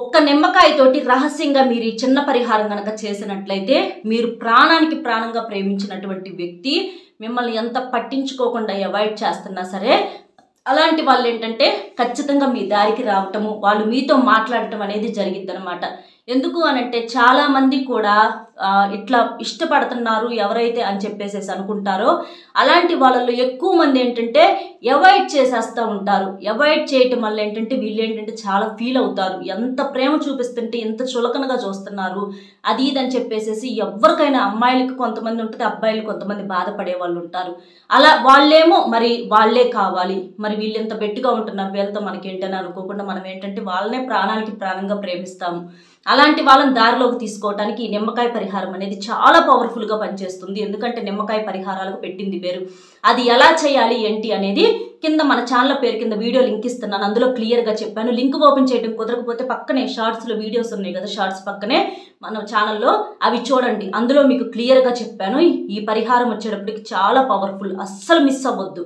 ఒక్క నిమ్మకాయతోటి రహస్యంగా మీరు ఈ చిన్న పరిహారం గనక చేసినట్లయితే మీరు ప్రాణానికి ప్రాణంగా ప్రేమించినటువంటి వ్యక్తి మిమ్మల్ని ఎంత పట్టించుకోకుండా అవాయిడ్ చేస్తున్నా సరే అలాంటి వాళ్ళు ఏంటంటే ఖచ్చితంగా మీ దారికి రావటము, వాళ్ళు మీతో మాట్లాడటం అనేది జరిగిద్దనమాట. ఎందుకు అనంటే చాలామంది కూడా ఇట్లా ఇష్టపడుతున్నారు ఎవరైతే అని చెప్పేసి అనుకుంటారో అలాంటి వాళ్ళలో ఎక్కువ మంది ఏంటంటే అవాయిడ్ చేసేస్తూ ఉంటారు. అవాయిడ్ చేయటం వల్ల ఏంటంటే వీళ్ళు ఏంటంటే చాలా ఫీల్ అవుతారు, ఎంత ప్రేమ చూపిస్తుంటే ఎంత చులకనగా చూస్తున్నారు అది ఇదని చెప్పేసి. ఎవరికైనా అమ్మాయిలకి కొంతమంది ఉంటుంది, అబ్బాయిలు కొంతమంది బాధపడే వాళ్ళు ఉంటారు. అలా వాళ్ళేమో మరి వాళ్ళే కావాలి, మరి వీళ్ళు ఎంత బెట్టుగా ఉంటున్నారు వీళ్ళతో మనకేంటని అనుకోకుండా మనం ఏంటంటే వాళ్ళనే ప్రాణానికి ప్రాణంగా ప్రేమిస్తాము. అలాంటి వాళ్ళని దారిలోకి తీసుకోవడానికి ఈ నిమ్మకాయ పరిహారం అనేది చాలా పవర్ఫుల్గా పనిచేస్తుంది. ఎందుకంటే నిమ్మకాయ పరిహారాలకు పెట్టింది పేరు. అది ఎలా చేయాలి ఏంటి అనేది కింద మన ఛానల్ పేరు కింద వీడియో లింక్ ఇస్తున్నాను, అందులో క్లియర్గా చెప్పాను. లింక్ ఓపెన్ చేయడం కుదరకపోతే పక్కనే షార్ట్స్లో వీడియోస్ ఉన్నాయి కదా, షార్ట్స్ పక్కనే మన ఛానల్లో అవి చూడండి, అందులో మీకు క్లియర్గా చెప్పాను. ఈ పరిహారం వచ్చేటప్పటికి చాలా పవర్ఫుల్, అస్సలు మిస్ అవ్వద్దు.